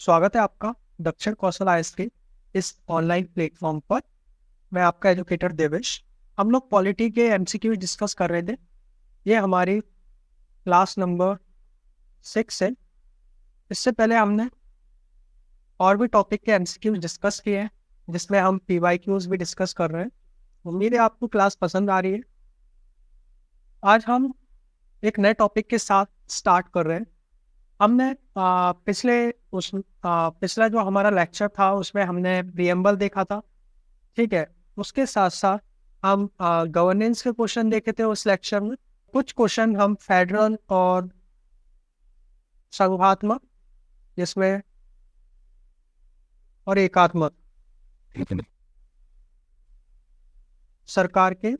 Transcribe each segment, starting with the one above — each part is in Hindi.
स्वागत है आपका दक्षिण कौशल आईएएस के इस ऑनलाइन प्लेटफॉर्म पर। मैं आपका एजुकेटर देवेश। हम लोग पॉलिटी के एमसीक्यू डिस्कस कर रहे थे। ये हमारी क्लास नंबर 6 है। इससे पहले हमने और भी टॉपिक के एमसीक्यू डिस्कस किए हैं, जिसमें हम पीवाईक्यूज भी डिस्कस कर रहे हैं। उम्मीद है आपको क्लास पसंद आ रही है। आज हम एक नए टॉपिक के साथ स्टार्ट कर रहे हैं। हमने पिछला जो हमारा लेक्चर था उसमें हमने प्रीएम्बल देखा था। ठीक है, उसके साथ साथ हम गवर्नेंस के क्वेश्चन देखे थे उस लेक्चर में। कुछ क्वेश्चन हम फेडरल और संघात्मक जिसमें और एकात्मक सरकार के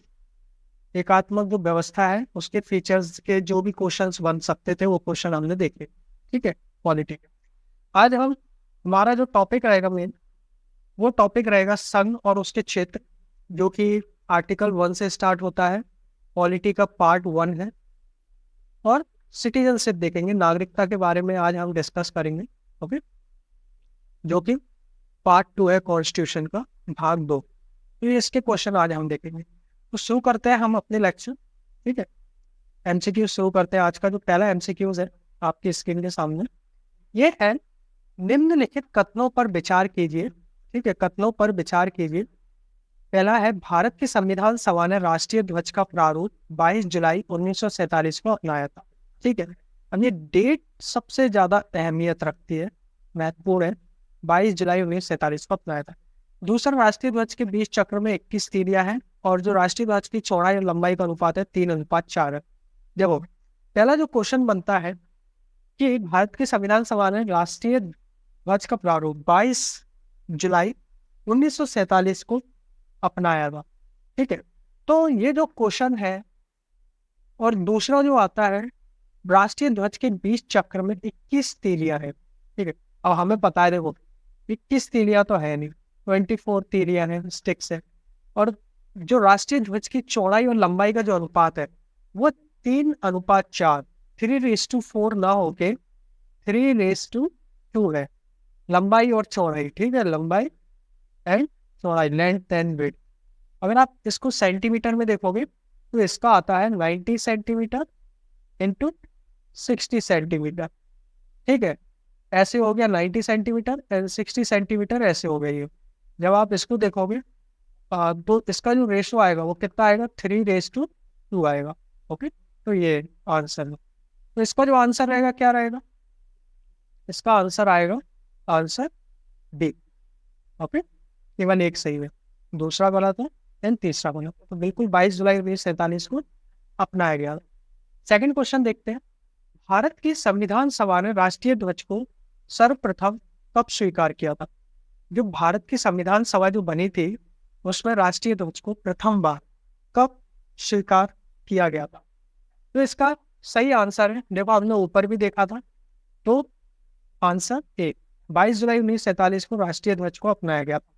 एकात्मक जो व्यवस्था है उसके फीचर्स के जो भी क्वेश्चंस बन सकते थे वो क्वेश्चन हमने देखे। ठीक है, पॉलिटी के। आज हमारा जो टॉपिक रहेगा मेन, वो टॉपिक रहेगा संघ और उसके क्षेत्र, जो कि आर्टिकल 1 से स्टार्ट होता है। पॉलिटी का पार्ट 1 है। और सिटीजनशिप देखेंगे, नागरिकता के बारे में आज हम डिस्कस करेंगे। ओके, जो कि पार्ट 2 है कॉन्स्टिट्यूशन का, भाग 2। तो ये इसके क्वेश्चन आज हम देखेंगे। तो शुरू करते हैं हम अपने लेक्चर। ठीक है, एमसीक्यू शुरू करते हैं। आज का जो पहला एमसीक्यूज है आपकी स्क्रीन के सामने, ये है निम्नलिखित कथनों पर विचार कीजिए। ठीक है, कथनों पर विचार कीजिए। पहला है, भारत की संविधान सभा ने राष्ट्रीय ध्वज का प्रारूप 22 जुलाई 1947 को अपनाया था। ठीक है, अब ये डेट सबसे ज्यादा अहमियत रखती है, महत्वपूर्ण है। 22 जुलाई 1947 को अपनाया था। दूसरा, राष्ट्रीय ध्वज के 20 चक्र में 21 तीलियां हैं और जो राष्ट्रीय ध्वज की चौड़ाई और लंबाई का अनुपात है 3:4 है। देखो, पहला जो क्वेश्चन बनता है कि भारत की संविधान सभा ने राष्ट्रीय ध्वज का प्रारूप 22 जुलाई 1947 को अपनाया था। ठीक है, तो ये जो क्वेश्चन है, और दूसरा जो आता है, राष्ट्रीय ध्वज के 20 चक्र में 21 तीलियां है। ठीक है, अब हमें पता है, देखो 21 तीलियां तो है नहीं, 24 तीलियां है, स्टिक्स है। और जो राष्ट्रीय ध्वज की चौड़ाई और लंबाई का जो अनुपात है वो 3:4, 3:4 ना होके 3:2 है, लंबाई और चौड़ाई। ठीक है, लंबाई एंड चौड़ाई, लेंथ एंड विड्थ। अगर आप इसको सेंटीमीटर में देखोगे तो इसका आता है 90 सेंटीमीटर इंटू 60 सेंटीमीटर। ठीक है, ऐसे हो गया 90 सेंटीमीटर एंड 60 सेंटीमीटर ऐसे हो गई है। जब आप इसको देखोगे तो इसका जो रेशो आएगा वो कितना आएगा, 3:2 आएगा। ओके, तो ये आंसर है। तो इसका जो आंसर रहेगा क्या रहेगा, इसका आंसर आएगा आंसर डी। ओके, केवल एक सही है, दूसरा गलत है एंड तीसरा गलत। तो बिल्कुल 22 जुलाई 1947 को अपनाया गया। सेकंड क्वेश्चन देखते हैं। भारत की संविधान सभा ने राष्ट्रीय ध्वज को सर्वप्रथम कब स्वीकार किया था? जो भारत की संविधान सभा जो बनी थी उसमें राष्ट्रीय ध्वज को प्रथम बार कब स्वीकार किया गया था? तो इसका सही आंसर है, देखो हमने ऊपर भी देखा था, तो आंसर ए, 22 जुलाई 1947 को राष्ट्रीय ध्वज को अपनाया गया था।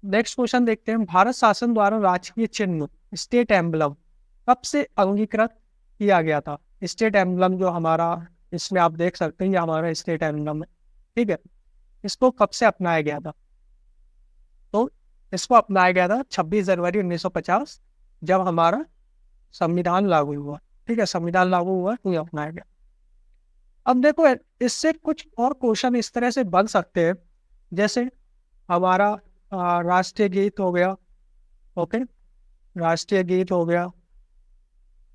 नेक्स्ट क्वेश्चन देखते हैं। भारत शासन द्वारा राजकीय चिन्ह स्टेट एम्बलम कब से अंगीकृत किया गया था? स्टेट एम्बलम जो हमारा, इसमें आप देख सकते हैं ये हमारा स्टेट एम्बलम है। ठीक है, इसको कब से अपनाया गया था? तो इसको अपनाया गया था 26 जनवरी 1950, जब हमारा संविधान लागू हुआ। ठीक है, संविधान लागू हुआ तो ये अपनाया गया। अब देखो, इससे कुछ और क्वेश्चन इस तरह से बन सकते हैं, जैसे हमारा राष्ट्रीय गीत हो गया। ओके, राष्ट्रीय गीत हो गया,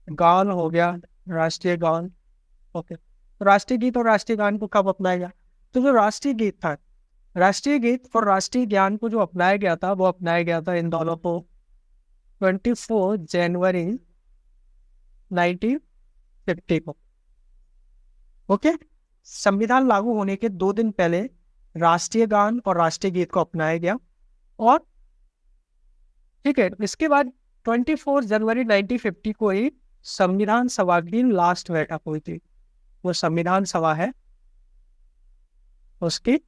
गान हो गया, राष्ट्रीय गान। ओके, तो राष्ट्रीय गीत और राष्ट्रीय गान को कब अपनाया गया? तो जो राष्ट्रीय गीत था, राष्ट्रीय गीत और राष्ट्रीय ज्ञान को जो अपनाया गया था वो अपनाया गया था इन दोनों को 24 जनवरी 1950 को। ओके, संविधान लागू होने के 2 दिन पहले राष्ट्रीय गान और राष्ट्रीय गीत को अपनाया गया। और ठीक है, इसके बाद 24 जनवरी 1950 को ही संविधान सभा की लास्ट बैठक हुई थी। वो संविधान सभा है उसकी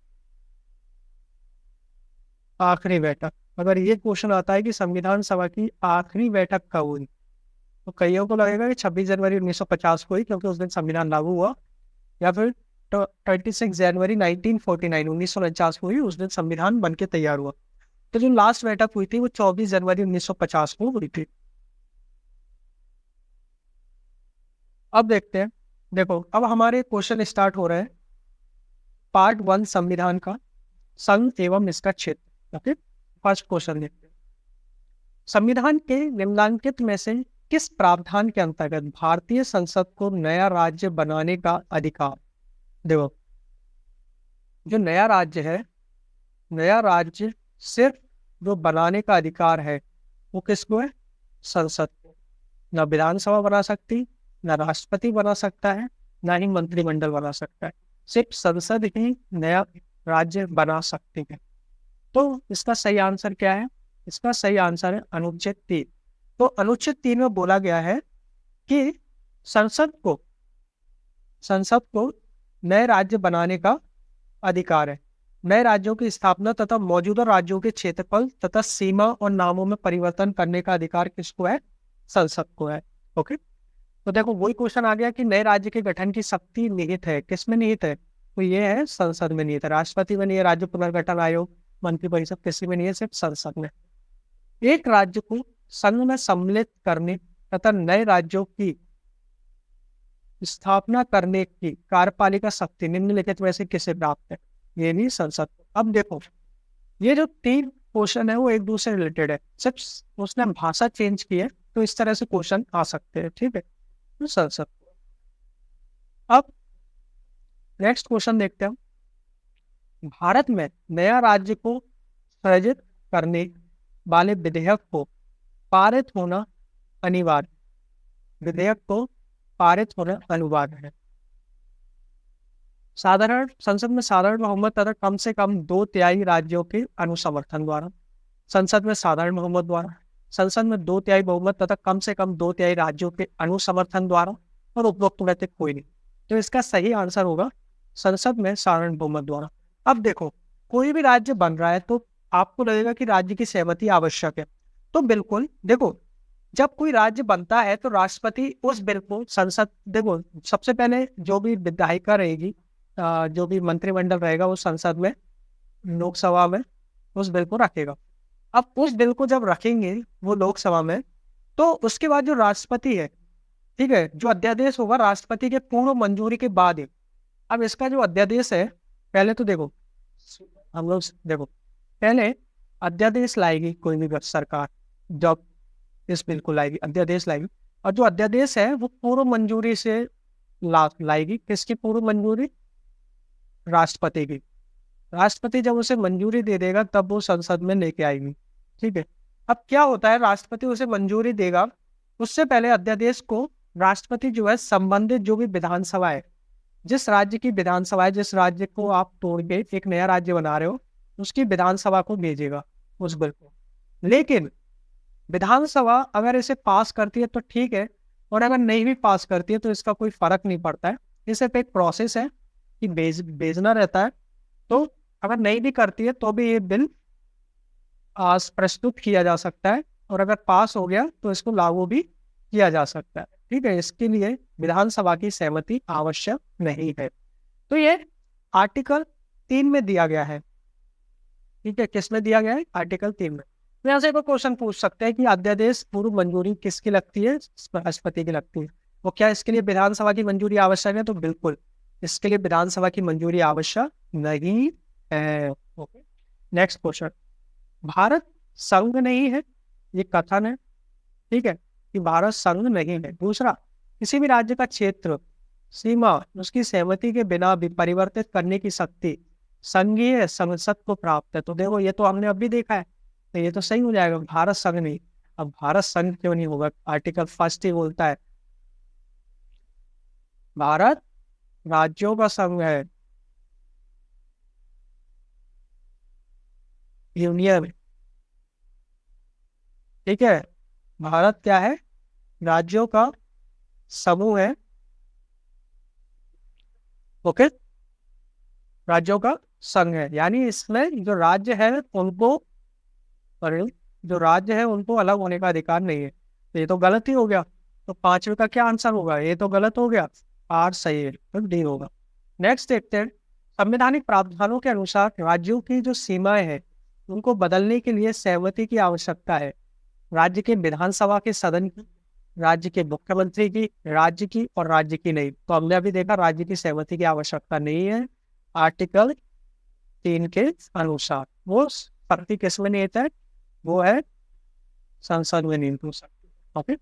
आखिरी बैठक। अगर ये क्वेश्चन आता है कि संविधान सभा की आखिरी बैठक कब हुई, तो कईयों को लगेगा कि 26 जनवरी 1950 को ही, क्योंकि उस दिन संविधान लागू हुआ, या फिर 26 जनवरी 1949, 1949 को हुई, उस दिन संविधान बन के तैयार हुआ। तो जो लास्ट बैठक हुई थी वो 24 जनवरी 1950 को हुई थी। अब देखते हैं, देखो अब हमारे क्वेश्चन स्टार्ट हो रहे हैं। पार्ट 1 संविधान का, संघ एवं इसका क्षेत्र। ओके, फर्स्ट क्वेश्चन देखते हैं। संविधान के निम्नलिखित में से किस प्रावधान के अंतर्गत भारतीय संसद को नया राज्य बनाने का अधिकार? देखो, जो नया राज्य है, नया राज्य सिर्फ जो बनाने का अधिकार है वो किसको है? संसद को। ना विधानसभा बना सकती, ना राष्ट्रपति बना सकता है, ना ही मंत्रिमंडल बना सकता है। सिर्फ संसद ही नया राज्य बना सकती है। तो इसका सही आंसर क्या है? इसका सही आंसर है अनुच्छेद 3। तो अनुच्छेद 3 में बोला गया है कि संसद को नए राज्य बनाने का अधिकार है। नए राज्यों की स्थापना तथा मौजूदा राज्यों के क्षेत्रफल तथा सीमा और नामों में परिवर्तन करने का अधिकार किसको है? संसद को है। ओके, तो देखो वही क्वेश्चन आ गया कि नए राज्य के गठन की शक्ति निहित है, किसमें निहित है? तो ये है संसद में निहित है। राष्ट्रपति में नहीं है, राज्य पुनर्गठन आयोग, मंत्रिपरिषद किसी में नहीं है, सिर्फ संसद में। एक राज्य को संघ में सम्मिलित करने तथा नए राज्यों की स्थापना करने की कार्यपालिका शक्ति निम्नलिखित में से किसे प्राप्त है? ये भी संसद को। अब देखो, ये जो 3 क्वेश्चन है वो एक दूसरे रिलेटेड है, सिर्फ उसने भाषा चेंज की है, तो इस तरह से क्वेश्चन आ सकते हैं। ठीक है, तो संसद को। अब नेक्स्ट क्वेश्चन देखते हैं। भारत में नया राज्य को सृजित करने वाले विधेयक को पारित होना अनिवार्य, विधेयक को पारित होना अनिवार्य है। साधारण संसद में साधारण बहुमत तथा कम से कम 2/3 राज्यों के अनुसमर्थन द्वारा, संसद में साधारण बहुमत द्वारा, संसद में 2/3 बहुमत तथा कम से कम 2/3 राज्यों के अनुसमर्थन द्वारा, और उपरोक्त में से कोई नहीं। तो इसका सही आंसर होगा संसद में साधारण बहुमत द्वारा। अब देखो, कोई भी राज्य बन रहा है तो आपको लगेगा कि राज्य की सहमति आवश्यक है। तो बिल्कुल देखो, जब कोई राज्य बनता है तो राष्ट्रपति उस बिल को संसद, देखो सबसे पहले जो भी विधायिका रहेगी, जो भी मंत्रिमंडल रहेगा वो संसद में, लोकसभा में उस बिल को रखेगा। अब उस बिल को जब रखेंगे वो लोकसभा में, तो उसके बाद जो राष्ट्रपति है, ठीक है, जो अध्यादेश होगा राष्ट्रपति के पूर्ण मंजूरी के बाद ही। अब इसका जो अध्यादेश है, पहले तो देखो हम लोग देखो, पहले अध्यादेश लाएगी कोई भी सरकार, जब इस बिल को लाएगी अध्यादेश लाएगी, और जो अध्यादेश है वो पूर्व मंजूरी से लाएगी। किसकी पूर्व मंजूरी? राष्ट्रपति की। राष्ट्रपति जब उसे मंजूरी दे देगा तब वो संसद में लेके आएगी। ठीक है, अब क्या होता है, राष्ट्रपति उसे मंजूरी देगा, उससे पहले अध्यादेश को राष्ट्रपति जो है संबंधित जो भी विधानसभा है, जिस राज्य की विधानसभा है, जिस राज्य को आप तोड़ के एक नया राज्य बना रहे हो, उसकी विधानसभा को भेजेगा उस बिल को। लेकिन विधानसभा अगर इसे पास करती है तो ठीक है, और अगर नहीं भी पास करती है तो इसका कोई फर्क नहीं पड़ता है। ये सिर्फ एक प्रोसेस है कि भेजना रहता है। तो अगर नहीं भी करती है तो भी ये बिल आज प्रस्तुत किया जा सकता है, और अगर पास हो गया तो इसको लागू भी किया जा सकता है। ठीक है, इसके लिए विधानसभा की सहमति आवश्यक नहीं है। तो ये आर्टिकल 3 में दिया गया है। ठीक है, किस में दिया गया है? आर्टिकल 3 में। तो यहाँ से एक क्वेश्चन पूछ सकते हैं कि अध्यादेश पूर्व मंजूरी किसकी लगती है? राष्ट्रपति की लगती है। वो क्या इसके लिए विधानसभा की मंजूरी आवश्यक है? तो बिल्कुल इसके लिए विधानसभा की मंजूरी आवश्यक नहीं है। Okay, next question. भारत संघ नहीं है, ये कथन है, ठीक है, कि भारत संघ नहीं है। दूसरा, किसी भी राज्य का क्षेत्र, सीमा उसकी सहमति के बिना भी परिवर्तित करने की शक्ति संघीय संसद को प्राप्त है। तो देखो ये तो हमने अभी देखा है, तो ये तो सही हो जाएगा, भारत संघ नहीं। अब भारत संघ क्यों नहीं होगा? आर्टिकल 1 ही बोलता है भारत राज्यों का संघ है, यूनियन। ठीक है, भारत क्या है? राज्यों का समूह है। ओके, राज्यों का संघ है, यानी इसमें जो राज्य है उनको, जो राज्य है उनको अलग होने का अधिकार नहीं है। तो ये तो गलत ही हो गया। तो 5वें का क्या आंसर होगा? ये तो गलत हो गया, आर सही है, तो डी होगा। नेक्स्ट देखते हैं, संवैधानिक प्रावधानों के अनुसार राज्यों की जो सीमाएं हैं उनको बदलने के लिए सहमति की आवश्यकता है। राज्य के विधानसभा के सदन की, राज्य के मुख्यमंत्री की, राज्य की और राज्य की नहीं। तो हमने अभी देखा राज्य की सहमति की आवश्यकता नहीं है आर्टिकल 3 के अनुसार। वो शक्ति किसमें निहित है? वो है संसद में निहित हो सकती है। ओके,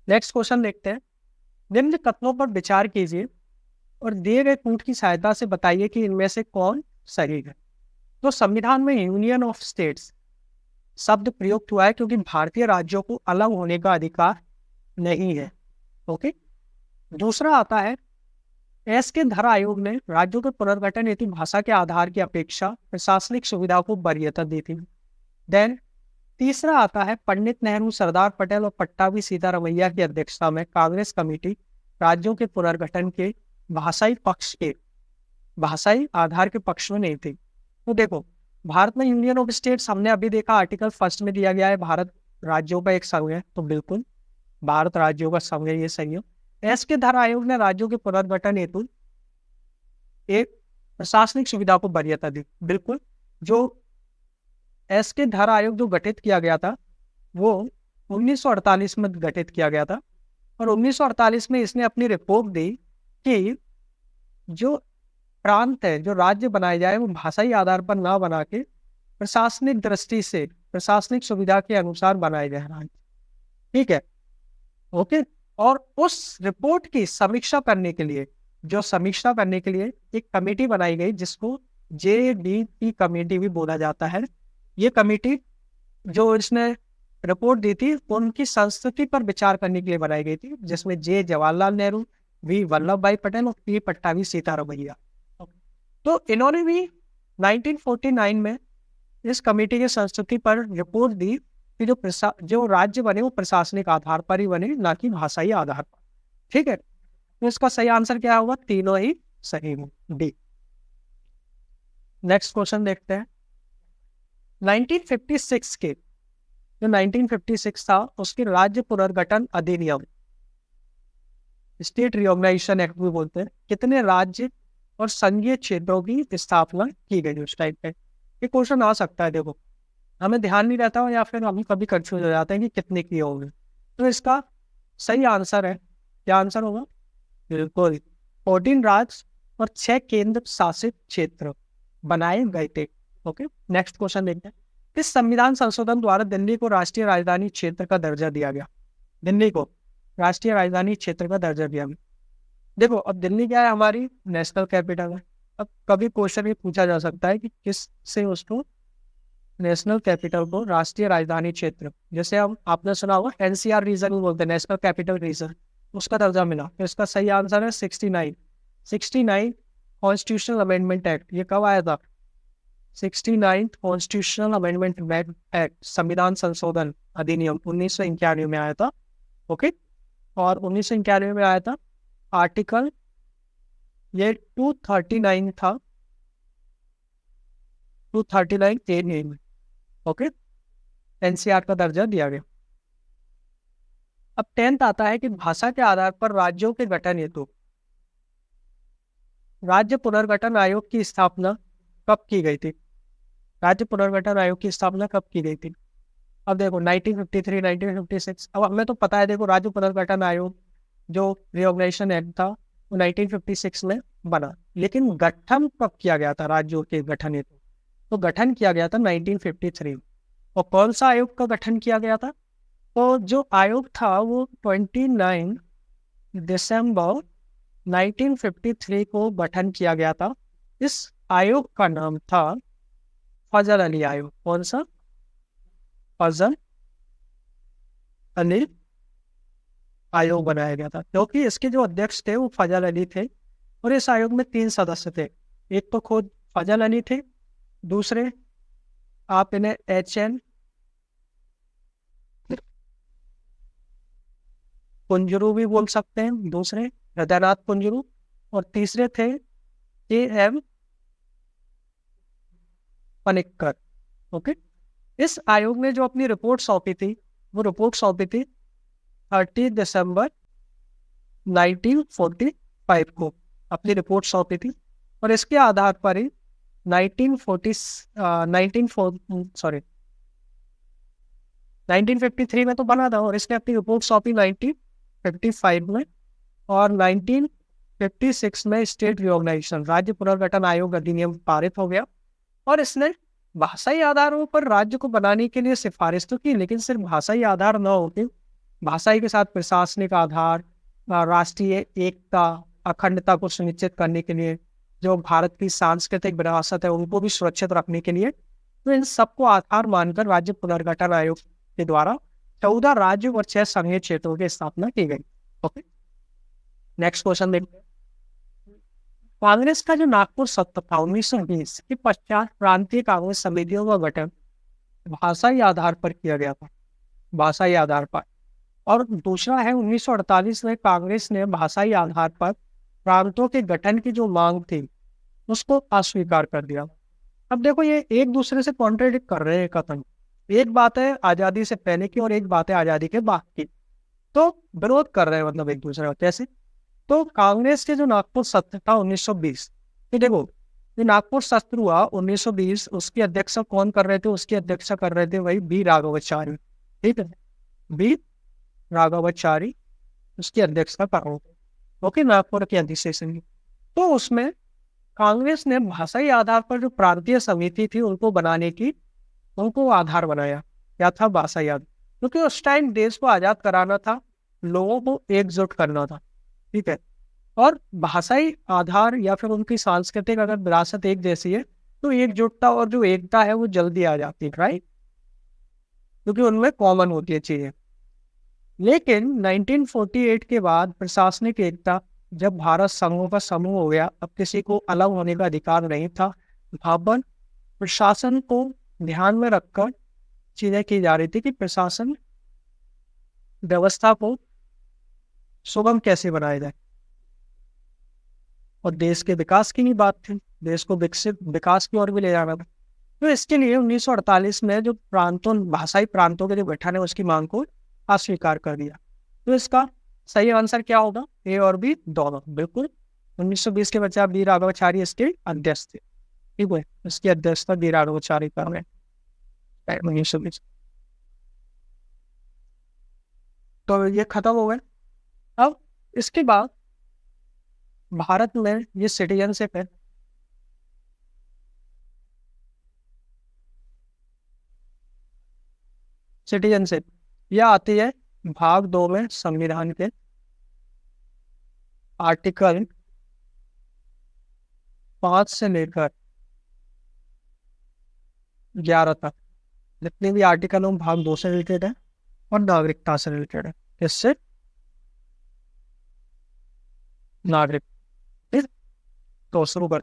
नेक्स्ट क्वेश्चन देखते हैं। निम्न कथनों पर विचार कीजिए और दिए गए कूट की सहायता से बताइए कि इनमें से कौन सही है। तो संविधान में यूनियन ऑफ स्टेट्स शब्द प्रयुक्त हुआ है क्योंकि भारतीय राज्यों को अलग होने का अधिकार नहीं है। ओके, दूसरा आता है, एस के धरा आयोग ने राज्यों के पुनर्गठन हेतु भाषा के आधार की अपेक्षा प्रशासनिक सुविधा को वरीयता दी थी। देन तीसरा आता है, पंडित नेहरू, सरदार पटेल और पट्टाभी सीतारमैया की अध्यक्षता में कांग्रेस कमेटी राज्यों के पुनर्गठन के भाषाई आधार के पक्ष में नहीं थी। तो देखो, भारत में यूनियन ऑफ स्टेट्स हमने अभी देखा आर्टिकल 1 में दिया गया है भारत राज्यों का एक संघ है, तो बिल्कुल भारत राज्यों का संघ है, ये सही है। एस के धरा आयोग ने राज्यों के पुनर्गठन हेतु एक प्रशासनिक सुविधा को वरीयता दी। बिल्कुल, जो एस के धरा आयोग जो गठित किया गया था वो 1948 में गठित किया गया था और 1948 में इसने अपनी रिपोर्ट दी कि जो प्रांत है, जो राज्य बनाए जाए, वो भाषाई आधार पर ना बना के प्रशासनिक दृष्टि से प्रशासनिक सुविधा के अनुसार बनाए जाए राज्य। ठीक है, ओके। और उस रिपोर्ट की समीक्षा करने के लिए एक कमेटी बनाई गई जिसको JDP कमेटी भी बोला जाता है। ये कमेटी जो इसने रिपोर्ट दी थी उनकी संस्कृति पर विचार करने के लिए बनाई गई थी, जिसमें जवाहरलाल नेहरू, V वल्लभ भाई पटेल और P पट्टाभी सीतारमैया। तो इन्होंने भी 1949 में इस कमेटी की संस्कृति पर रिपोर्ट दी कि जो राज्य बने वो प्रशासनिक आधार पर ही बने, ना कि भाषाई आधार पर। ठीक है, तो इसका सही आंसर क्या होगा? तीनों ही सही हो, डी। नेक्स्ट क्वेश्चन देखते हैं। 1956 के जो 1956 था उसके राज्य पुनर्गठन अधिनियम, स्टेट रिऑर्गेनाइजेशन एक्ट भी बोलते हैं, कितने राज्य और संघीय क्षेत्रों की स्थापना की गई उस टाइप पे? ये क्वेश्चन आ सकता है। देखो, हमें ध्यान नहीं रहता या फिर हम कभी कंफ्यूज हो जाते हैं कि कितने की होंगे। तो इसका सही आंसर है, क्या आंसर होगा? बिल्कुल 14 राज्य और 6 केंद्र शासित क्षेत्र बनाए गए थे। ओके, नेक्स्ट क्वेश्चन देखते हैं। किस संविधान संशोधन द्वारा दिल्ली को राष्ट्रीय राजधानी क्षेत्र का दर्जा दिया गया? दिल्ली को राष्ट्रीय राजधानी क्षेत्र का दर्जा दिया गया। देखो, अब दिल्ली क्या है? हमारी नेशनल कैपिटल है। अब कभी क्वेश्चन ये पूछा जा सकता है कि किस से उसको नेशनल कैपिटल को राष्ट्रीय राजधानी क्षेत्र, जैसे हम आपने सुना होगा NCR रीजन बोलते हैं, नेशनल कैपिटल रीजन, उसका दर्जा मिला। तो इसका सही आंसर है 69 कॉन्स्टिट्यूशनल अमेंडमेंट एक्ट। ये कब आया था? 69 कॉन्स्टिट्यूशनल अमेंडमेंट एक्ट, संविधान संशोधन अधिनियम 1991 में आया था। ओके, और 1991 में आया था आर्टिकल ये 239 था, 239A में। ओके, NCR का दर्जा दिया गया। अब 10th आता है कि भाषा के आधार पर राज्यों के गठन हेतु राज्य पुनर्गठन आयोग की स्थापना कब की गई थी? राज्य पुनर्गठन आयोग की स्थापना कब की गई थी? अब देखो 1953, 1956, अब हमें तो पता है। देखो, राज्य पुनर्गठन आयोग जो रिऑर्गेनाइजेशन एक्ट था वो 1956 में बना, लेकिन गठन कब किया गया था राज्यों के गठन हेतु? तो गठन किया गया था 1953। और कौन सा आयोग का गठन किया गया था? तो जो आयोग था वो 29 दिसंबर 1953 को गठन किया गया था। इस आयोग का नाम था फजल अली आयोग। कौन सा? फजल अली आयोग बनाया गया था, क्योंकि इसके जो अध्यक्ष थे वो फजल अली थे। और इस आयोग में 3 सदस्य थे। एक तो खुद फजल अली थे, दूसरे आप इन्हें HN कुंजरू भी बोल सकते हैं, दूसरे हृदयनाथ कुंजरू, और तीसरे थे AM पनिक्कर। ओके, इस आयोग ने जो अपनी रिपोर्ट सौंपी थी वो रिपोर्ट सौंपी थी 30 दिसंबर 1945 को। अपनी रिपोर्ट सौंपी थी, और इसके आधार पर ही 1953 में तो बना था, और इसने अपनी रिपोर्ट सौंपी 1955 में, और 1956 में स्टेट रिऑर्गेनाइजेशन राज्य पुनर्गठन आयोग अधिनियम पारित हो गया, और इसने भाषाई आधारों पर राज्य को बनाने के लिए सिफारिश तो की, लेकिन सिर्फ भाषाई आधार न होते, भाषाई के साथ प्रशासनिक आधार, राष्ट्रीय एकता अखंडता को सुनिश्चित करने के लिए, जो भारत की सांस्कृतिक विरासत है उनको भी सुरक्षित रखने के लिए, तो इन सबको आधार मानकर राज्य पुनर्गठन आयोग के द्वारा 14 राज्यों और 6 संघीय क्षेत्रों की स्थापना की गई। ओके, नेक्स्ट क्वेश्चन देखते हैं। कांग्रेस का जो नागपुर सत्र था 1920 के पश्चात प्रांतीय कांग्रेस समितियों का गठन भाषाई आधार पर किया गया था, भाषाई आधार पर। और दूसरा है 1948 में कांग्रेस ने भाषाई आधार पर प्रांतों के गठन की जो मांग थी उसको अस्वीकार कर दिया। अब देखो ये एक दूसरे से कॉन्ट्रेडिक्ट कर रहे हैं कथन, एक बात है आजादी से पहले की और एक बात है आजादी के बाद की, तो विरोध कर रहे हैं मतलब एक दूसरे का। कैसे? तो कांग्रेस के जो नागपुर सत्र था 1920, ये देखो ये नागपुर सत्र हुआ 1920, उसकी अध्यक्षता कौन कर रहे थे? उसकी अध्यक्षता कर रहे थे वही बी राघवाचारी, ठीक है, बी राघवाचारी उसकी अध्यक्षता कर रहे थे। ओके, नागपुर की अधिवेशन की। तो उसमें कांग्रेस ने भाषाई आधार पर जो प्रांतीय समिति थी उनको बनाने की, उनको आधार बनाया। क्या था? भाषाई आधार, क्योंकि उस टाइम देश को आजाद कराना था, लोगों को एकजुट करना था, ठीक है। और भाषाई आधार या फिर उनकी सांस्कृतिक अगर विरासत एक जैसी है तो एकजुटता और जो एकता है वो जल्दी आ जाती है, राइट, क्योंकि उनमें कॉमन होती है चीजें। लेकिन 1948 के बाद प्रशासनिक एकता, जब भारत संघों का समूह हो गया, अब किसी को अलग होने का अधिकार नहीं था। भावन प्रशासन को ध्यान में रखकर चीजें की जा रही थी कि प्रशासन व्यवस्था को सुगम कैसे बनाया जाए, और देश के विकास की ही बात थी, देश को विकसित विकास की ओर भी ले जाना था। तो इसके लिए 1948 में जो भाषाई प्रांतों के जो गठन है उसकी मांग को अस्वीकार कर दिया। तो इसका सही आंसर क्या होगा? ए और बी दोनों, बिल्कुल। 1920 के बच्चे बी राघवाचारी इसके अध्यक्ष थे, ठीक है, इसकी अध्यक्षता बी राघवाचारी कर रहे 1920। तो ये खत्म हो गए। अब इसके बाद भारत में ये सिटीजनशिप है, सिटीजनशिप यह आती है भाग 2 में संविधान के आर्टिकल 5 से लेकर 11 तक। जितने भी आर्टिकल हो भाग 2 से रिलेटेड है और नागरिकता से रिलेटेड है। इससे नागरिक, तो शुरू कर।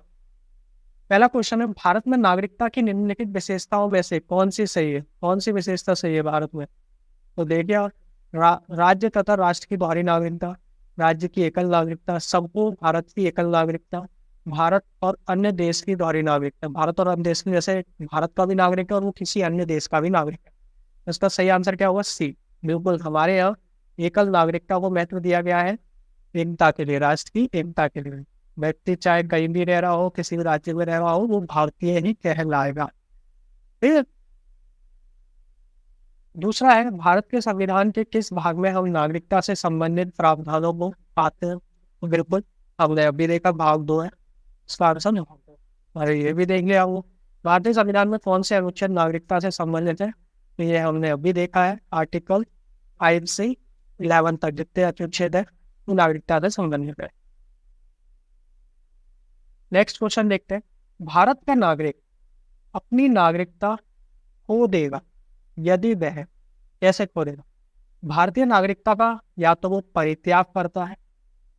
पहला क्वेश्चन है, भारत में नागरिकता की निम्नलिखित विशेषताओं में से कौन सी सही है? कौन सी विशेषता सही है भारत में? तो देखिए, राज्य तथा राष्ट्र की बाहरी नागरिकता, राज्य की एकल नागरिकता, संपूर्ण भारत की एकल नागरिकता, भारत और अन्य देश की बाहरी नागरिकता। भारत और अन्य देश की, जैसे भारत का भी नागरिक है और वो किसी अन्य देश का भी नागरिक है। इसका सही आंसर क्या होगा? सी, बिल्कुल। हमारे यहाँ एकल नागरिकता को महत्व दिया गया है, एकता के लिए, राष्ट्र की एकता के लिए। व्यक्ति चाहे कहीं भी रह रहा हो, किसी भी राज्य में रह रहा हो, वो भारतीय ही कहलाएगा, ठीक है। दूसरा है, भारत के संविधान के किस भाग में हम नागरिकता से संबंधित प्रावधानों को पाते हैं? तो बिल्कुल हमने अभी देखा, भाग 2 है इसका आंसर। अरे ये भी देख लिया, वो भारतीय संविधान में कौन से अनुच्छेद नागरिकता से संबंधित है? तो ये हमने अभी देखा है, आर्टिकल 5 से 11 तक जितने अनुच्छेद है वो नागरिकता से संबंधित है। नेक्स्ट क्वेश्चन देखते हैं, भारत का नागरिक अपनी नागरिकता खो देगा यदि वह, कैसे खो देगा? भारतीय नागरिकता का या तो वो परित्याग करता है,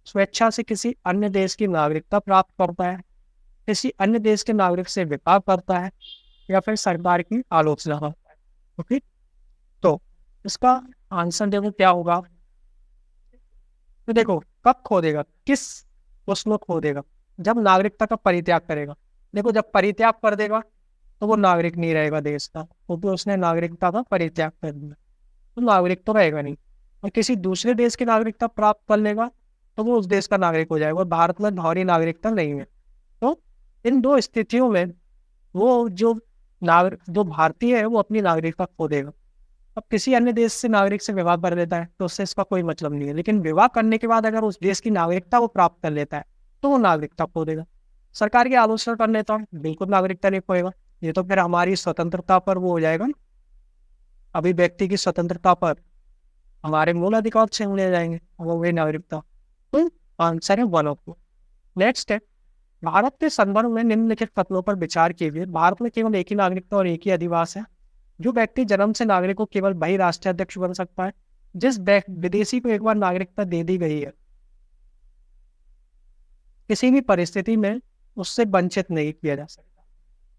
स्वेच्छा से किसी अन्य देश की नागरिकता प्राप्त करता है, किसी अन्य देश के नागरिक से विवाह करता है, या फिर सरकार की आलोचना करता है। ओके, तो इसका आंसर देखो क्या होगा। तो देखो कब खो देगा, किस उसमें खो देगा? जब नागरिकता का परित्याग करेगा। देखो जब परित्याग कर देगा तो वो नागरिक नहीं रहेगा देश का, क्योंकि उसने नागरिकता का परित्याग कर दिया, तो नागरिक तो रहेगा नहीं। और किसी दूसरे देश की नागरिकता प्राप्त कर लेगा तो वो उस देश का नागरिक हो जाएगा, और भारत में दोहरी नागरिकता नहीं है। तो इन दो स्थितियों में वो जो भारतीय है वो अपनी नागरिकता खो देगा। अब किसी अन्य देश से नागरिक से विवाह कर लेता है तो उससे इसका कोई मतलब नहीं है, लेकिन विवाह करने के बाद अगर उस देश की नागरिकता वो प्राप्त कर लेता है तो वो नागरिकता खो देगा। सरकार की आलोचना कर लेता हूँ, बिल्कुल नागरिकता नहीं खोएगा। ये तो फिर हमारी स्वतंत्रता पर वो हो जाएगा ना, अभिव्यक्ति की स्वतंत्रता पर हमारे मूल अधिकार छीन ले जाएंगे, वो वही नागरिकता। तो आंसर है 1 ऑफ 2। नेक्स्ट है, भारत के संदर्भ में निम्नलिखित कथनों पर विचार कीजिए। भारत में केवल एक ही नागरिकता और एक ही अधिवास है। जो व्यक्ति जन्म से नागरिक को केवल वही राष्ट्रीय अध्यक्ष बन सकता है। जिस विदेशी को एक बार नागरिकता दे दी गई है, किसी भी परिस्थिति में उससे वंचित नहीं किया जा सकता।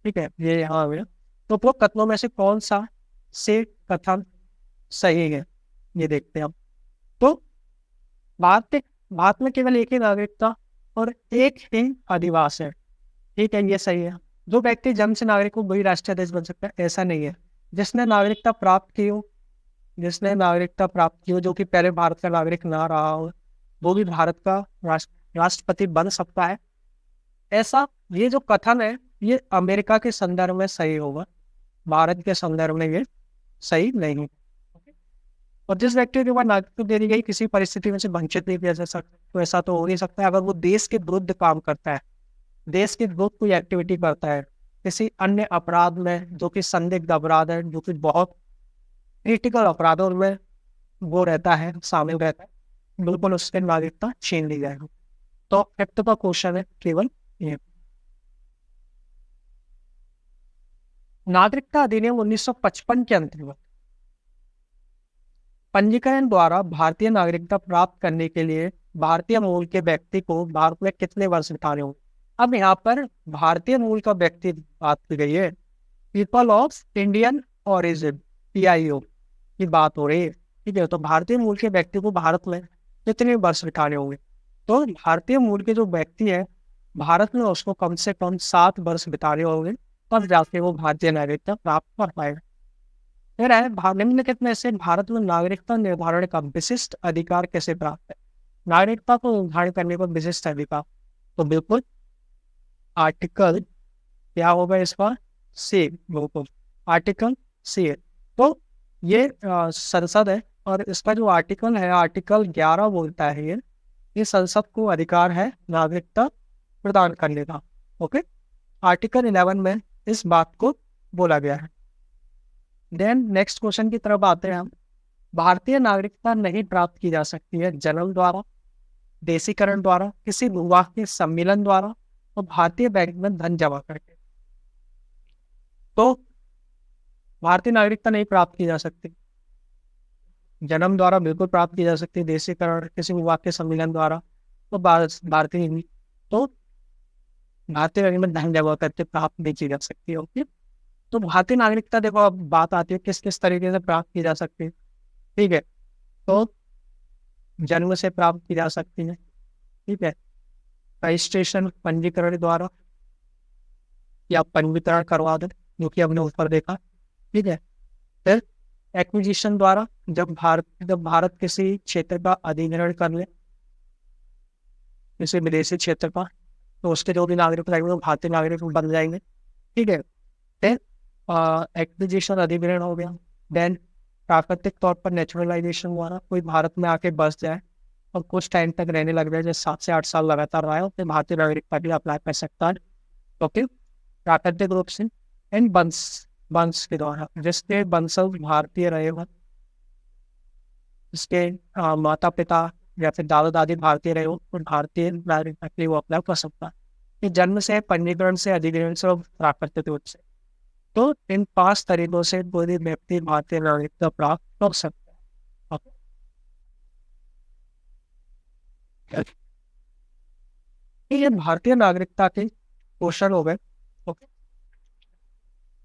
ठीक है, ये यहाँ है। तो उपरोक्त कथनों में से कौन सा से कथन सही है, ये देखते हैं हम। तो भारत में केवल एक ही नागरिकता और एक ही अधिवास है। ठीक है, ये सही है। जो व्यक्ति जन्म से नागरिक हो वही राष्ट्रीय अध्यक्ष बन सकता है, ऐसा नहीं है। जिसने नागरिकता प्राप्त की हो, जो कि पहले भारत का नागरिक ना रहा हो, वो भी भारत का राष्ट्रपति बन सकता है। ऐसा ये जो कथन है ये अमेरिका के संदर्भ में सही होगा, भारत के संदर्भ में ये सही नहीं है। और जिस व्यक्ति के ऊपर नागरिकता दे दी गई किसी परिस्थिति में से वंचित नहीं किया जा सकता, तो ऐसा तो हो नहीं सकता है। अगर वो देश के विरुद्ध काम करता है, देश के विरुद्ध कोई एक्टिविटी करता है, किसी अन्य अपराध में जो कि संदिग्ध अपराध है, जो कि बहुत क्रिटिकल अपराधों में वो रहता है, शामिल रहता है, बिल्कुल उसके नागरिकता छीन ली जाएगी। तो फिफ्थ का क्वेश्चन है केवल ये। नागरिकता अधिनियम 1955 के अंतर्गत पंजीकरण द्वारा भारतीय नागरिकता प्राप्त करने के लिए भारतीय मूल के व्यक्ति को भारत में कितने वर्ष बिताने होंगे। अब यहाँ पर भारतीय मूल का व्यक्ति बात की गई है, people of Indian origin PIO की बात हो रही है। ठीक है, तो भारतीय मूल के व्यक्ति को भारत में कितने वर्ष बिताने होंगे। तो भारतीय मूल के जो व्यक्ति है भारत में उसको कम से कम 7 वर्ष बिताने होंगे, तब जाके वो भारतीय नागरिकता प्राप्त कर पाएगा। फिर है निम्नलिखित में से भारत में नागरिकता निर्धारण का विशिष्ट अधिकार कैसे प्राप्त है। नागरिकता को निर्धारित करने का विशिष्ट अधिकार, तो बिल्कुल आर्टिकल क्या होगा इसका, C, बिल्कुल आर्टिकल C है। तो ये संसद है और इसका जो आर्टिकल है आर्टिकल 11 बोलता है ये संसद को अधिकार है नागरिकता प्रदान करने का। ओके, आर्टिकल 11 में इस बात को बोला गया है। देन नेक्स्ट क्वेश्चन की तरफ आते हैं हम। भारतीय नागरिकता नहीं प्राप्त की जा सकती है जन्म द्वारा, देशीकरण द्वारा, किसी विवाह के सम्मेलन द्वारा और भारतीय बैंक में धन जमा करके। तो भारतीय नागरिकता नहीं प्राप्त की जा सकती, जन्म द्वारा बिल्कुल प्राप्त की जा सकती है, देशीकरण किसी विवाह के सम्मेलन द्वारा तो भारतीय तो भारतीय बैंक में धन जमा करके प्राप्त नहीं की जा सकती है। ओके, तो भारतीय नागरिकता देखो अब बात आती है किस किस तरीके से प्राप्त की जा सकती है। ठीक है, तो जन्म से प्राप्त की जा सकती है। ठीक है, रजिस्ट्रेशन पंजीकरण द्वारा या पंजीकरण करवा दे, जो कि हमने ऊपर देखा। ठीक है, फिर एक्विजिशन द्वारा जब भारत किसी क्षेत्र का अधिग्रहण कर ले, किसी विदेशी क्षेत्र का, तो उसके जो भी नागरिक रहेंगे वो भारतीय नागरिक बन जाएंगे। ठीक है, फिर एक्विजिशन अधिग्रहण हो गया। देन प्राकृतिक तौर पर नेचुरलाइजेशन द्वारा कोई भारत में आके बस जाए और कुछ टाइम तक रहने लग जाए, जैसे 7 से 8 साल लगातार रहा है, तो भारतीय नागरिकता भी अप्लाई कर सकता है। ओके, प्राकृतिक रूप से। एंड वंश के द्वारा जिसके वंशज भारतीय रहे हो, जिसके माता पिता या फिर दादा दादी भारतीय रहे हो, और भारतीय नागरिकता के लिए वो अप्लाई कर सकता है। ये जन्म से, पंजीकरण से, अधिग्रहण से और प्राकृतिक रूप से। तो इन 5 तरीकों से कोई व्यक्ति भारतीय नागरिकता प्राप्त कर सकता है। ये भारतीय नागरिकता के क्वेश्चन हो गए। ओके,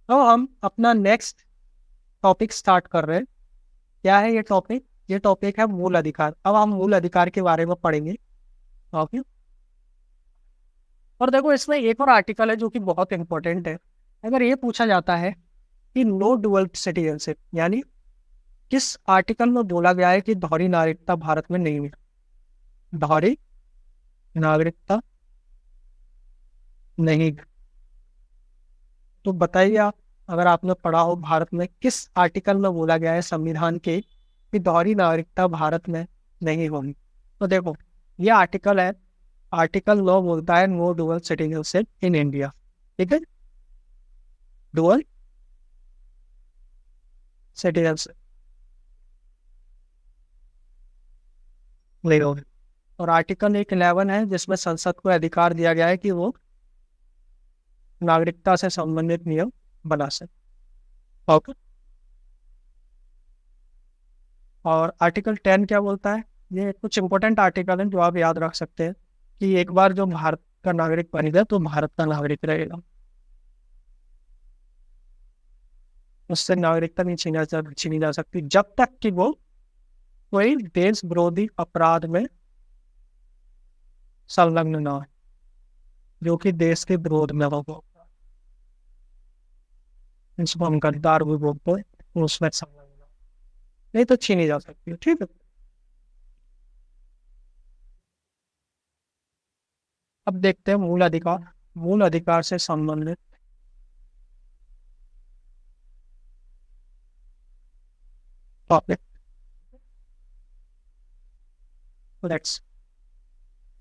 तो हम अपना नेक्स्ट टॉपिक स्टार्ट कर रहे हैं। क्या है ये टॉपिक? ये टॉपिक है मूल अधिकार। अब हम मूल अधिकार के बारे में पढ़ेंगे। ओके, और देखो इसमें एक और आर्टिकल है जो कि बहुत इंपॉर्टेंट है। अगर ये पूछा जाता है कि नो डुअल सिटीजनशिप, यानी किस आर्टिकल में बोला गया है कि दोहरी नागरिकता भारत में नहीं है, दोहरी नागरिकता नहीं। तो बताइए आप, अगर आपने पढ़ा हो भारत में किस आर्टिकल में बोला गया है संविधान के कि दोहरी नागरिकता भारत में नहीं होगी। तो देखो, ये आर्टिकल है, आर्टिकल 9 बोलता है no dual citizenship in India. ठीक है, डुअल सिटीजनशिप नहीं होगी। और आर्टिकल 11 है जिसमें संसद को अधिकार दिया गया है कि वो नागरिकता से संबंधित नियम बना सके। ओके। और आर्टिकल 10 क्या बोलता है, ये कुछ इंपॉर्टेंट आर्टिकल है जो आप याद रख सकते हैं कि एक बार जो भारत का नागरिक बन गया तो भारत का नागरिक रहेगा, उससे नागरिकता नहीं छीनी जा सकती जब तक कि वो कोई देश विरोधी अपराध में संलग्न ना हो, जो कि देश के विरोध में हो, इसको हम गद्दार भी बोलते हैं, उसमें संलग्न हो, नहीं तो छीनी जा सकती है। ठीक है, अब देखते हैं मूल अधिकार। मूल अधिकार से संबंधित टॉपिक। लेट्स,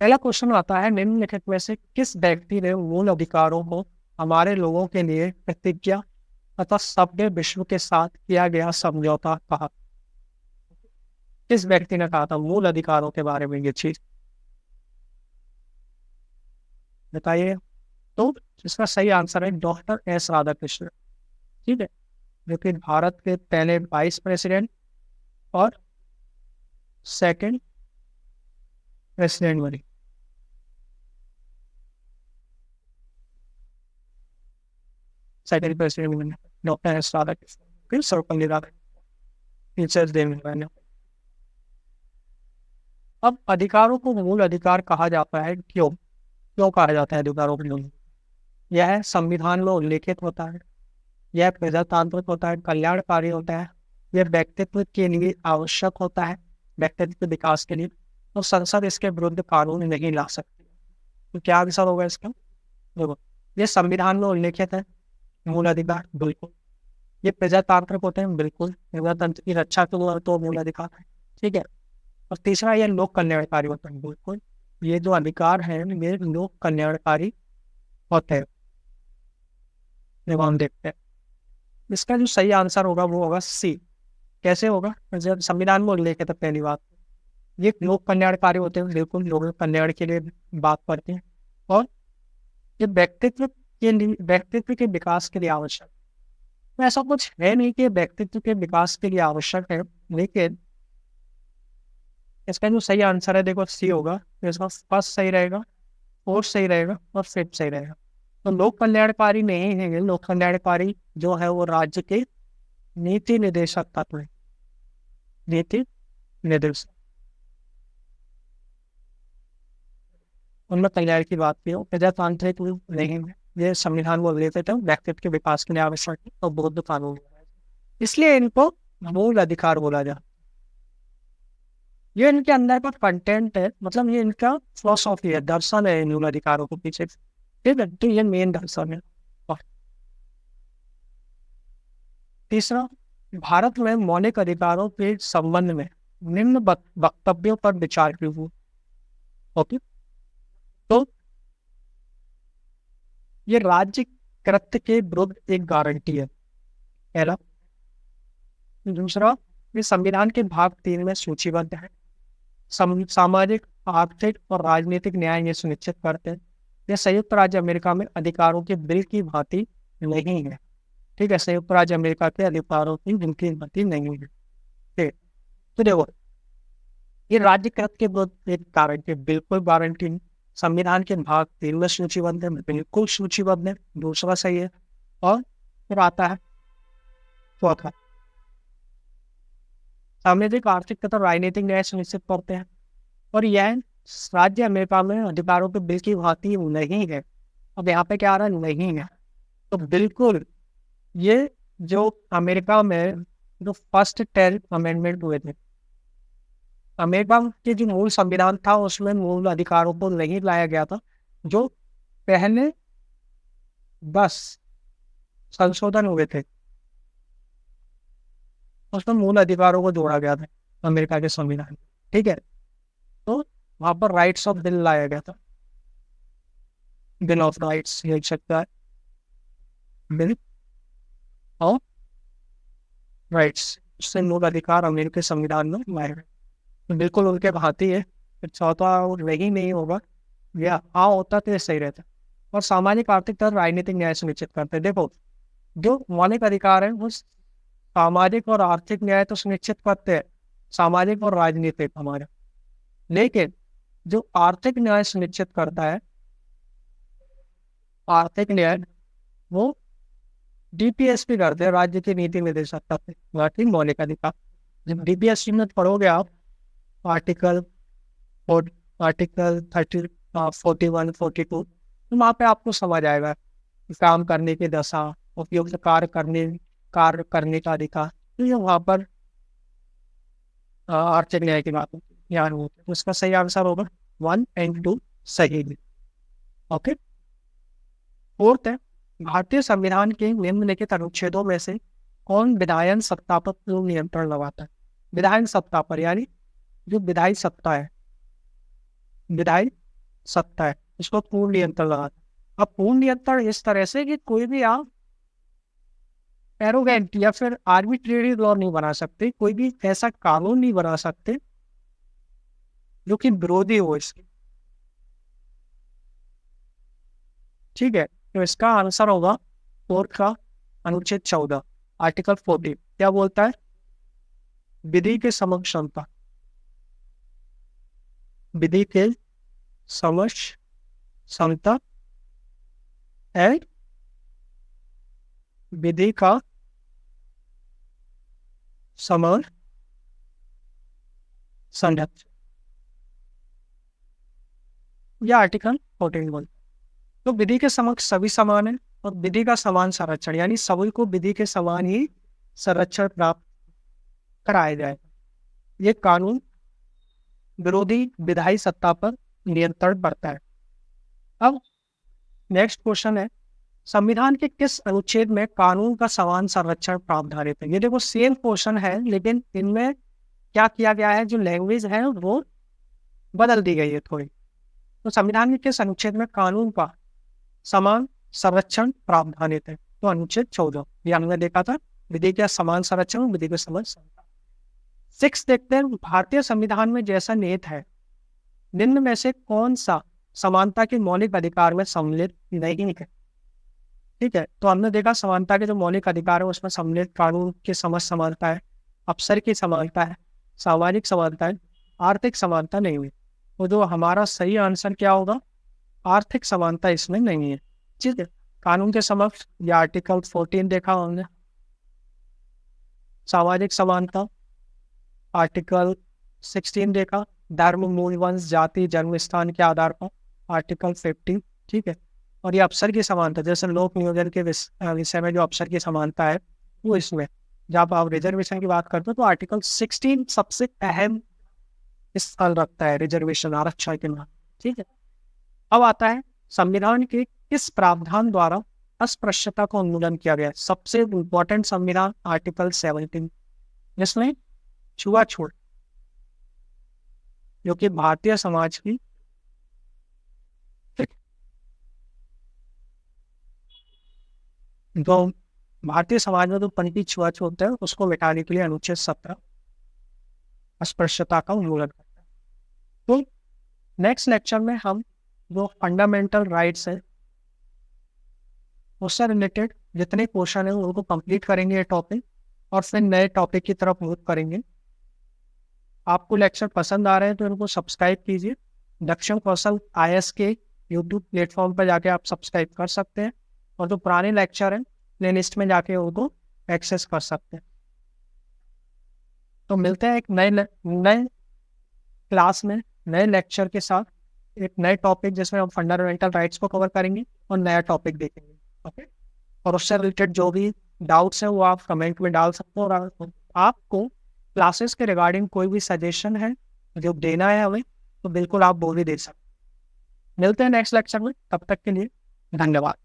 पहला क्वेश्चन आता है, निम्नलिखित में से किस व्यक्ति ने मूल अधिकारों को हमारे लोगों के लिए प्रतिज्ञा तथा सभ्य विश्व के साथ किया गया समझौता कहा। किस व्यक्ति ने कहा था मूल अधिकारों के बारे में ये चीज, बताइए। तो इसका सही आंसर है डॉक्टर एस राधाकृष्णन। ठीक है, जो कि भारत के पहले वाइस प्रेसिडेंट और सेकंड प्रेसिडेंट बने। सेकंड प्रेसिडेंट बने डॉक्टर एस राधाकृष्णन, फिर सर्वपल्ली राधाकृष्णन, टीचर्स डे में बने। अब अधिकारों को मूल अधिकार कहा जाता है, क्यों क्यों कहा जाता है अधिकारों को मूल? यह संविधान में उल्लेखित होता है, यह प्रजातांत्रिक होता है, कल्याणकारी होता है, यह व्यक्तित्व के लिए आवश्यक होता है, व्यक्तित्व विकास के लिए, और संसद इसके विरुद्ध कानून नहीं ला सकती। तो क्या आंसर होगा इसका? देखो, ये संविधान में उल्लेखित है मूल अधिकार, बिल्कुल। ये प्रजातांत्रिक होते हैं, बिल्कुल। प्रजातंत्र की रक्षा के लिए तो मूल अधिकार है। ठीक है, और तीसरा ये लोक कल्याणकारी होते हैं, बिल्कुल। ये जो अधिकार है ये लोक कल्याणकारी होते हैं। देखो, हम देखते हैं इसका जो सही आंसर होगा वो होगा सी। कैसे होगा? जब संविधान में उल्लेख है पहली बात, ये लोक कल्याणकारी होते हैं, बिल्कुल लोगों के कल्याण के लिए बात करते हैं, और ये व्यक्तित्व के लिए, व्यक्तित्व के विकास के लिए आवश्यक। तो ऐसा कुछ है नहीं कि व्यक्तित्व के विकास के लिए आवश्यक है, लेकिन इसका जो सही आंसर है देखो सी होगा। तो इसका फर्स्ट सही रहेगा, फोर्थ सही रहेगा और फिफ्थ सही रहेगा। तो लोक कल्याणकारी नहीं है, लोक कल्याणकारी जो है वो राज्य के नीति निदेशक तत्व है, नीति निर्देशक, उनमें कल्याण की बात की हो। प्रजातांत्रिक नहीं है, ये संविधान वो लेते थे व्यक्तित्व के विकास के लिए आवश्यक है और बौद्ध कानून, इसलिए इनको मूल अधिकार बोला जाता है। ये इनके अंदर का कंटेंट है, मतलब ये इनका फिलोसॉफी है, दर्शन है इन मूल अधिकारों के पीछे। ठीक है, तो ये मेन दर्शन है। और तीसरा, भारत में मौलिक अधिकारों के संबंध में निम्न वक्तव्यों पर विचार क्यों हुआ। ओके, तो ये राज्य कृत्य के विरुद्ध एक गारंटी है, पहला। दूसरा, ये संविधान के भाग 3 में सूचीबद्ध है। सामाजिक, आर्थिक और राजनीतिक न्याय ये सुनिश्चित करते हैं। यह संयुक्त राज्य अमेरिका में अधिकारों के बिल की भांति नहीं है। ठीक है, संयुक्त राज्य अमेरिका के अधिकारों की बिल की भांति नहीं है। ठीक, तो देखो, ये राज्य कृत के विरुद्ध एक गारंटी, बिल्कुल गारंटी। संविधान के भाग 3 में सूचीबद्ध है, बिल्कुल सूचीबद्ध है, दूसरा सही है। और फिर आता है चौथा, सामाजिक, आर्थिक तथा राजनीतिक न्याय सुनिश्चित करते हैं, और यह राज्य अमेरिका में अधिकारों के बिल की भांति नहीं है। अब यहाँ पे क्या आ रहा है? नहीं है। तो बिल्कुल ये जो अमेरिका में जो फर्स्ट 10 अमेंडमेंट हुए थे, अमेरिका के जो मूल संविधान था उसमें मूल अधिकारों को नहीं लाया गया था। जो पहले 10 संशोधन हुए थे उसमें मूल अधिकारों को जोड़ा गया था अमेरिका के संविधान में। ठीक है, तो वहां पर राइट्स ऑफ बिल लाया गया था, बिल ऑफ राइट्स लिख सकता है, बिल ऑफ राइट्स। उससे मूल अधिकार अमेरिकी संविधान में लाए गए, तो बिल्कुल उनके भांति है। फिर चौथा वही नहीं होगा, या हाँ होता तो ये सही रहता। और सामाजिक आर्थिक तथा राजनीतिक न्याय सुनिश्चित करते हैं। देखो, जो मौलिक अधिकार है वो सामाजिक और आर्थिक न्याय तो सुनिश्चित करते हैं, सामाजिक और राजनीतिक हमारे, लेकिन जो आर्थिक न्याय सुनिश्चित करता है, आर्थिक न्याय, वो डीपीएसपी करते हैं, राज्य की नीति निर्देशक करते हैं आर्थिक मौलिक अधिकार। जब डीपीएसपी में पढ़ोगे आप आर्टिकल आर्टिकल 41-42, तो वहाँ पे आपको समझ आएगा कि काम करने की दशा, उपयुक्त कार्य करने का अधिकार, तो ये वहाँ पर आर्थिक न्याय की बात होती है। यहाँ होती है, तो इसका सही आंसर होगा 1 और 2 सही है। ओके, फोर्थ है, भारतीय संविधान के निम्नलिखित अनुच्छेदों में से कौन विधायन सत्ता पर पूर्ण नियंत्रण लगाता है? विधायन सत्ता पर, यानी जो विधायी सत्ता है, विधायी सत्ता है, इसको पूर्ण नियंत्रण लगाता है। अब पूर्ण नियंत्रण इस तरह से कि कोई भी आप एरोगेंट या फिर आर्बिट्रेरी लॉ नहीं बना सकते, कोई भी ऐसा कानून नहीं बना सकते जो कि विरोधी हो इसके। ठीक है, तो इसका आंसर होगा फोर्थ का अनुच्छेद 14, आर्टिकल 40। क्या बोलता है? विधि के समक्ष क्षमता, विधि के समक्ष क्षमता एंड विधि का समान संरक्षण, यह आर्टिकल 14 बोलता है। तो विधि के समक्ष सभी समान है, और विधि का समान संरक्षण, यानी सभी को विधि के समान ही संरक्षण प्राप्त कराया जाए। ये कानून विरोधी विधायी सत्ता पर नियंत्रण करता है। अब नेक्स्ट क्वेश्चन है, संविधान के किस अनुच्छेद में कानून का समान संरक्षण प्रावधानित है? ये देखो सेम क्वेश्चन है, लेकिन इनमें क्या किया गया है, जो लैंग्वेज है वो बदल दी गई है थोड़ी। तो संविधान के किस अनुच्छेद में कानून का समान संरक्षण प्रावधानित है? तो अनुच्छेद 14, ये हमने देखा था, विधि का समान संरक्षण, विधि के समान संरक्षण। 6 देखते हैं, भारतीय संविधान में जैसा निहित है निम्न में से कौन सा समानता के मौलिक अधिकार में सम्मिलित नहीं है? ठीक है, तो हमने देखा समानता के जो मौलिक अधिकार है उसमें सम्मिलित कानून की समझ समानता है, अवसर की समानता है, सामाजिक समानता है, आर्थिक समानता नहीं है। तो जो हमारा सही आंसर क्या होगा? आर्थिक समानता इसमें नहीं है। ठीक है, कानून के समक्ष या आर्टिकल 14 देखा हमने, सामाजिक समानता आर्टिकल 16 देखा, धर्म, मूल, वंश, जाति, जन्म स्थान के आधार पर आर्टिकल 15। ठीक है, और ये अवसर की समानता, जैसे लोक नियोजन के विषय में जो अवसर की समानता है वो इसमें, जब आप रिजर्वेशन की बात करते हो तो आर्टिकल 16 सबसे अहम स्थान रखता है रिजर्वेशन, आरक्षण के नाम। ठीक है, अब आता है संविधान के किस प्रावधान द्वारा अस्पृश्यता का उन्मूलन किया गया है? सबसे इंपॉर्टेंट संविधान आर्टिकल 17, जिसमें छुआछूत, जो कि भारतीय समाज की जो भारतीय समाज में जो पनपी छुआछूत है उसको मिटाने के लिए अनुच्छेद 17 अस्पृश्यता का उन्मूलन करता है। तो नेक्स्ट लेक्चर में हम जो फंडामेंटल राइट्स है उससे रिलेटेड जितने क्वेश्चन है उनको कंप्लीट करेंगे ये टॉपिक, और फिर नए टॉपिक की तरफ मूव करेंगे। आपको लेक्चर पसंद आ रहे हैं तो इनको सब्सक्राइब कीजिए। दक्षिण कौशल IAS के यूट्यूब प्लेटफॉर्म पर जाके आप सब्सक्राइब कर सकते हैं, और जो पुराने लेक्चर हैं प्ले लिस्ट में जाके उनको एक्सेस कर सकते हैं। तो मिलते हैं एक नए क्लास में नए लेक्चर के साथ, एक नए टॉपिक जिसमें हम फंडामेंटल राइट्स को कवर करेंगे और नया टॉपिक देखेंगे। ओके, और उससे रिलेटेड जो भी डाउट्स हैं वो आप कमेंट में डाल सकते हो, और आपको क्लासेस के रिगार्डिंग कोई भी सजेशन है जो देना है हमें तो बिल्कुल आप वो भी दे सकते। मिलते हैं नेक्स्ट लेक्चर में, तब तक के लिए धन्यवाद।